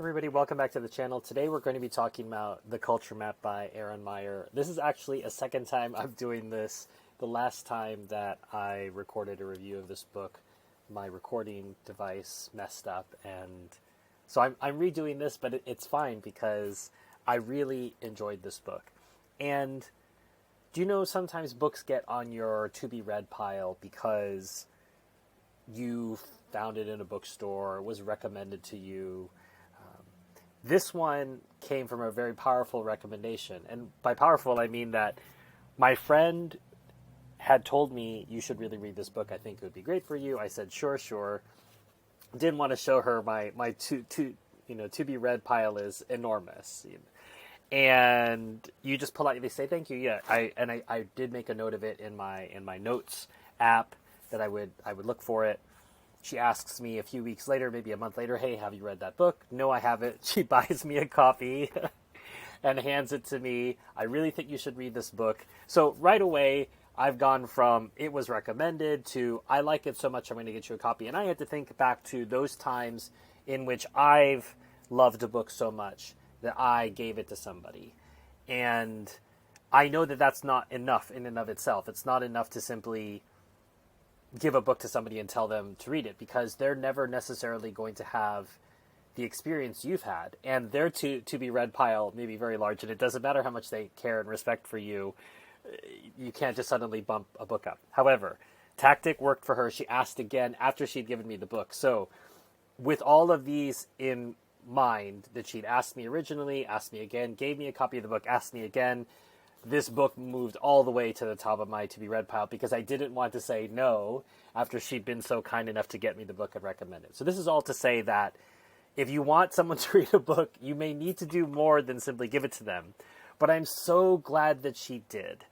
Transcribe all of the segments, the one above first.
Everybody, welcome back to the channel. Today we're going to be talking about The Culture Map by Erin Meyer. This is actually a second time I'm doing this. The last time that I recorded a review of this book, my recording device messed up, and so I'm redoing this, but it's fine because I really enjoyed this book. And do you know sometimes books get on your to-be-read pile because you found it in a bookstore, was recommended to you. This one came from a very powerful recommendation. And by powerful, I mean that my friend had told me, you should really read this book. I think it would be great for you. I said, sure. Didn't want to show her my to be read pile is enormous. And you just politely say, thank you. Yeah. I did make a note of it in my notes app that I would look for it. She asks me a few weeks later, maybe a month later, hey, have you read that book? No, I haven't. She buys me a copy and hands it to me. I really think you should read this book. So right away, I've gone from it was recommended to I like it so much I'm going to get you a copy. And I had to think back to those times in which I've loved a book so much that I gave it to somebody. And I know that that's not enough in and of itself. It's not enough to simply give a book to somebody and tell them to read it, because they're never necessarily going to have the experience you've had, and their to be read pile may be very large, and it doesn't matter how much they care and respect for you. You can't just suddenly bump a book up. However, tactic worked for her. She asked again after she'd given me the book. So with all of these in mind, that she'd asked me originally, asked me again, gave me a copy of the book, asked me again, this book moved all the way to the top of my to-be-read pile because I didn't want to say no after she'd been so kind enough to get me the book and recommend it. So this is all to say that if you want someone to read a book, you may need to do more than simply give it to them. But I'm so glad that she did.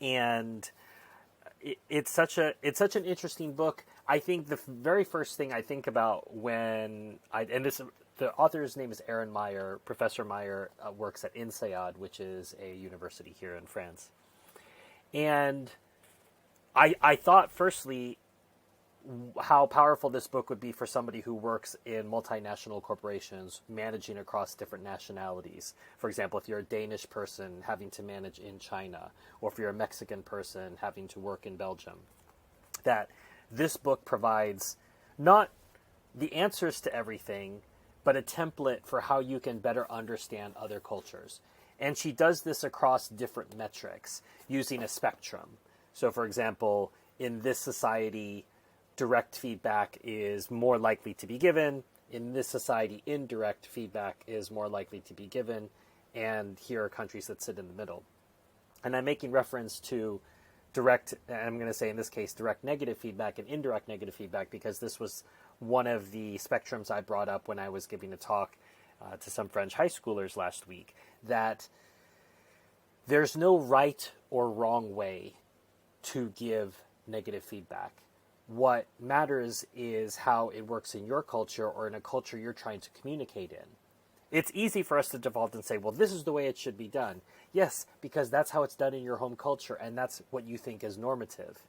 And it's such an interesting book. I think the very first thing I think about the author's name is Erin Meyer. Professor Meyer works at INSEAD, which is a university here in France. And I thought, firstly, how powerful this book would be for somebody who works in multinational corporations, managing across different nationalities. For example, if you're a Danish person having to manage in China, or if you're a Mexican person having to work in Belgium, that this book provides not the answers to everything, but a template for how you can better understand other cultures. And she does this across different metrics using a spectrum. So for example, in this society, direct feedback is more likely to be given. In this society, indirect feedback is more likely to be given. And here are countries that sit in the middle. And I'm making reference to direct, and I'm going to say in this case, direct negative feedback and indirect negative feedback, because this was one of the spectrums I brought up when I was giving a talk to some French high schoolers last week, that there's no right or wrong way to give negative feedback. What matters is how it works in your culture or in a culture you're trying to communicate in. It's easy for us to default and say, well, this is the way it should be done. Yes, because that's how it's done in your home culture, and that's what you think is normative.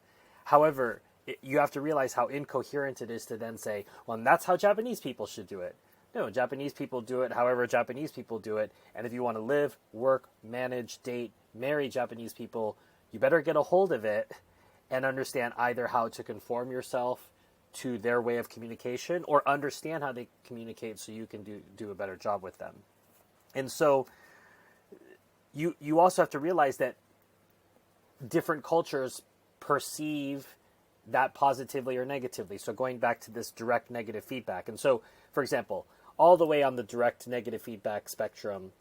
However, you have to realize how incoherent it is to then say, well, that's how Japanese people should do it. No, Japanese people do it however Japanese people do it. And if you want to live, work, manage, date, marry Japanese people, you better get a hold of it and understand either how to conform yourself to their way of communication or understand how they communicate so you can do a better job with them. And so you also have to realize that different cultures perceive that positively or negatively. So going back to this direct negative feedback. And so, for example, all the way on the direct negative feedback spectrum,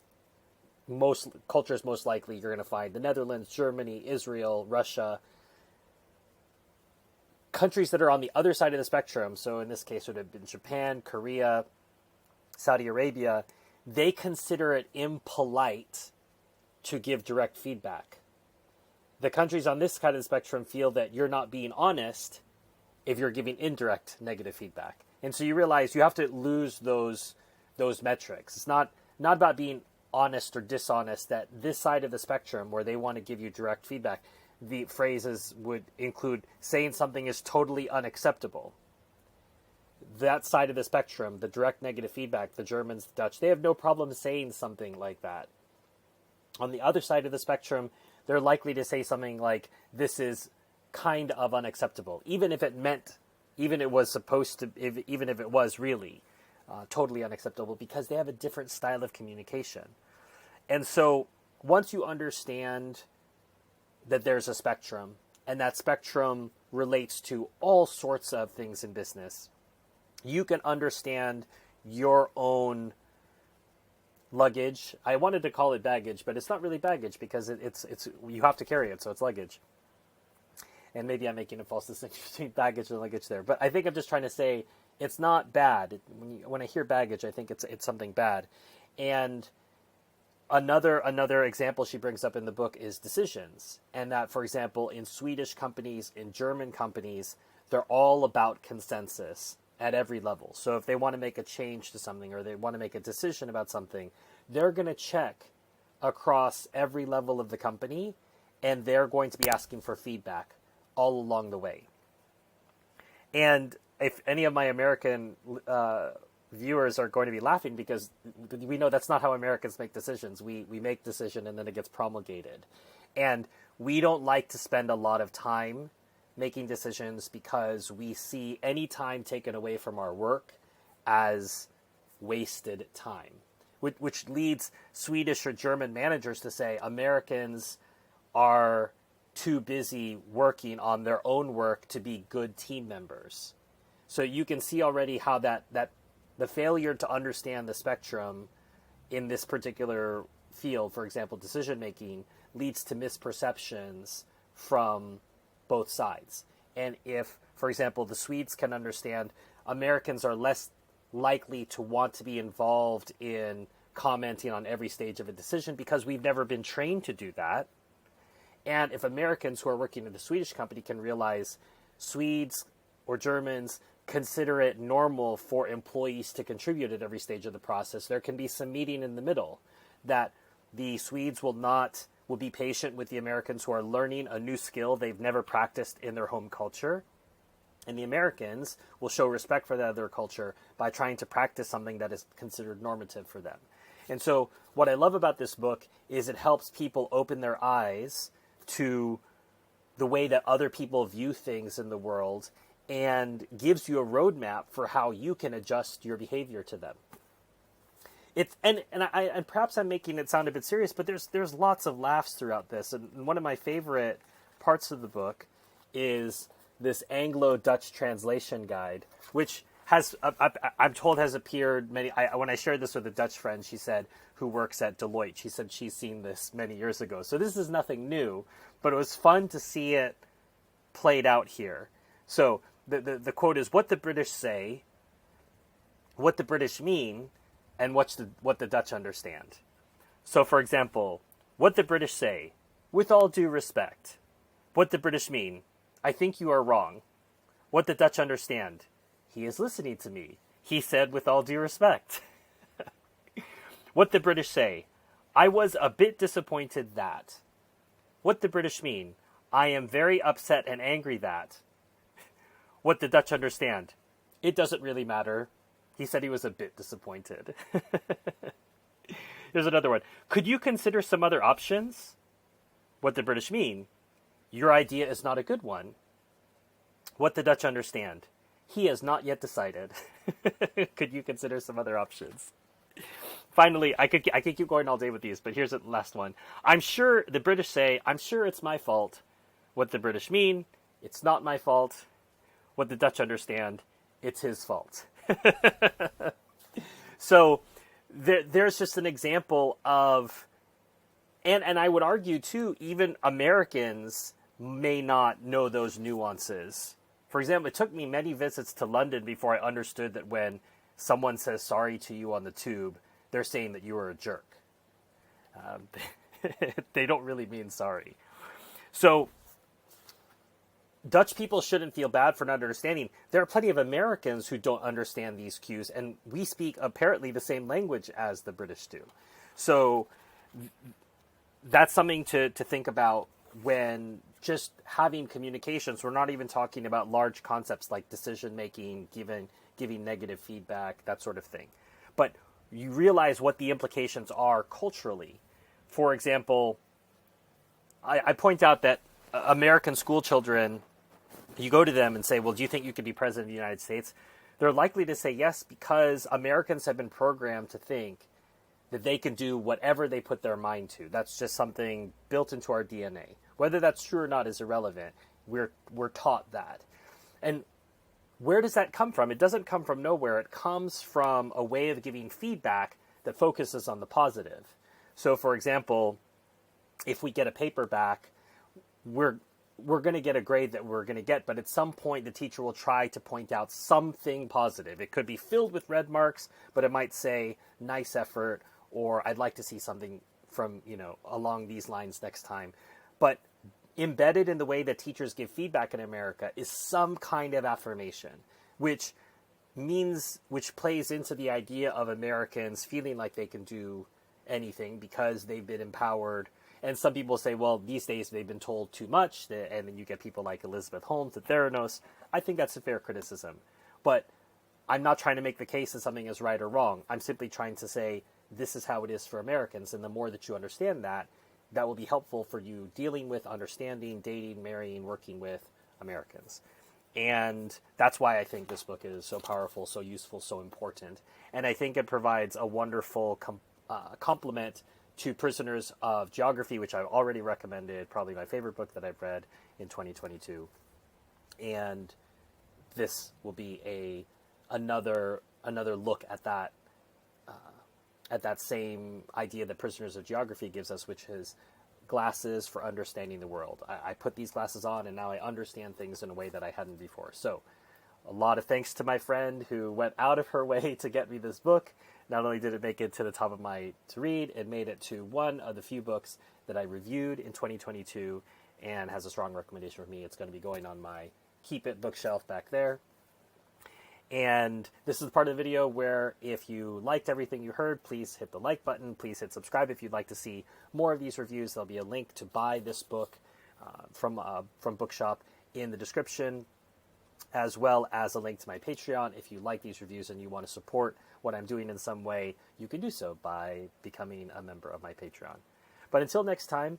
most cultures most likely you're going to find the Netherlands, Germany, Israel, Russia, countries that are on the other side of the spectrum. So in this case, it would have been Japan, Korea, Saudi Arabia. They consider it impolite to give direct feedback. The countries on this side of the spectrum feel that you're not being honest if you're giving indirect negative feedback. And so you realize you have to lose those metrics. It's not about being honest or dishonest, that this side of the spectrum where they want to give you direct feedback, the phrases would include saying something is totally unacceptable. that side of the spectrum, the direct negative feedback, the Germans, the Dutch, they have no problem saying something like that. On the other side of the spectrum, they're likely to say something like, this is kind of unacceptable, even if it meant, even it was supposed to, even if it was really totally unacceptable, because they have a different style of communication. And so once you understand that there's a spectrum, and that spectrum relates to all sorts of things in business, you can understand your own luggage. I wanted to call it baggage, but it's not really baggage, because it's you have to carry it, so it's luggage. And maybe I'm making a false distinction between baggage and luggage there. But I think I'm just trying to say it's not bad. When I hear baggage, I think it's something bad. And another example she brings up in the book is decisions. And that, for example, in Swedish companies, in German companies, they're all about consensus at every level. So if they want to make a change to something, or they want to make a decision about something, they're going to check across every level of the company, and they're going to be asking for feedback all along the way. And if any of my American viewers are going to be laughing, because we know that's not how Americans make decisions. We make decision and then it gets promulgated. And we don't like to spend a lot of time making decisions, because we see any time taken away from our work as wasted time, which leads Swedish or German managers to say Americans are too busy working on their own work to be good team members. So you can see already how that the failure to understand the spectrum in this particular field, for example, decision making, leads to misperceptions from both sides. And if, for example, the Swedes can understand Americans are less likely to want to be involved in commenting on every stage of a decision because we've never been trained to do that. And if Americans who are working in a Swedish company can realize Swedes or Germans consider it normal for employees to contribute at every stage of the process, there can be some meeting in the middle, that the Swedes will be patient with the Americans who are learning a new skill they've never practiced in their home culture. And the Americans will show respect for that other culture by trying to practice something that is considered normative for them. And so what I love about this book is it helps people open their eyes to the way that other people view things in the world, and gives you a roadmap for how you can adjust your behavior to them. And perhaps I'm making it sound a bit serious, but there's lots of laughs throughout this. And one of my favorite parts of the book is this Anglo-Dutch translation guide, which I'm told has appeared many. When I shared this with a Dutch friend, she said, who works at Deloitte, she said she's seen this many years ago. So this is nothing new, but it was fun to see it played out here. So the quote is, what the British say, what the British mean, and what the Dutch understand. So, for example, what the British say, with all due respect. What the British mean, I think you are wrong. What the Dutch understand, he is listening to me. He said, with all due respect. What the British say, I was a bit disappointed that. What the British mean, I am very upset and angry that. What the Dutch understand, it doesn't really matter. He said he was a bit disappointed. Here's another one. Could you consider some other options? What the British mean, your idea is not a good one. What the Dutch understand, he has not yet decided. Could you consider some other options? Finally, I could keep going all day with these, but here's the last one. I'm sure the British say, I'm sure it's my fault. What the British mean, it's not my fault. What the Dutch understand, it's his fault. So there's just an example of, and I would argue too, even Americans may not know those nuances. For example, it took me many visits to London before I understood that when someone says sorry to you on the tube, they're saying that you are a jerk. They don't really mean sorry. So Dutch people shouldn't feel bad for not understanding. There are plenty of Americans who don't understand these cues, and we speak apparently the same language as the British do. So that's something to think about when just having communications. We're not even talking about large concepts like decision-making, giving negative feedback, that sort of thing. But you realize what the implications are culturally. For example, I point out that American school children, you go to them and say, well, do you think you could be president of the United States? They're likely to say yes, because Americans have been programmed to think that they can do whatever they put their mind to. That's just something built into our DNA. Whether that's true or not is irrelevant. We're taught that. And where does that come from? It doesn't come from nowhere. It comes from a way of giving feedback that focuses on the positive. So, for example, if we get a paper back, we're going to get a grade that we're going to get, but at some point the teacher will try to point out something positive. It could be filled with red marks, but it might say, nice effort, or I'd like to see something from, along these lines next time. But embedded in the way that teachers give feedback in America is some kind of affirmation, which plays into the idea of Americans feeling like they can do anything because they've been empowered. And some people say, well, these days they've been told too much, and then you get people like Elizabeth Holmes at Theranos. I think that's a fair criticism. But I'm not trying to make the case that something is right or wrong. I'm simply trying to say this is how it is for Americans, and the more that you understand that, that will be helpful for you dealing with, understanding, dating, marrying, working with Americans. And that's why I think this book is so powerful, so useful, so important. And I think it provides a wonderful complement to Prisoners of Geography, which I've already recommended, probably my favorite book that I've read in 2022. And this will be another look at that same idea that Prisoners of Geography gives us, which is glasses for understanding the world. I put these glasses on, and now I understand things in a way that I hadn't before. So a lot of thanks to my friend who went out of her way to get me this book. Not only did it make it to the top of my to read, it made it to one of the few books that I reviewed in 2022 and has a strong recommendation for me. It's going to be going on my Keep It bookshelf back there. And this is the part of the video where if you liked everything you heard, please hit the like button. Please hit subscribe if you'd like to see more of these reviews. There'll be a link to buy this book from Bookshop in the description, as well as a link to my Patreon. If you like these reviews and you want to support what I'm doing in some way, you can do so by becoming a member of my Patreon. But until next time,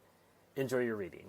enjoy your reading.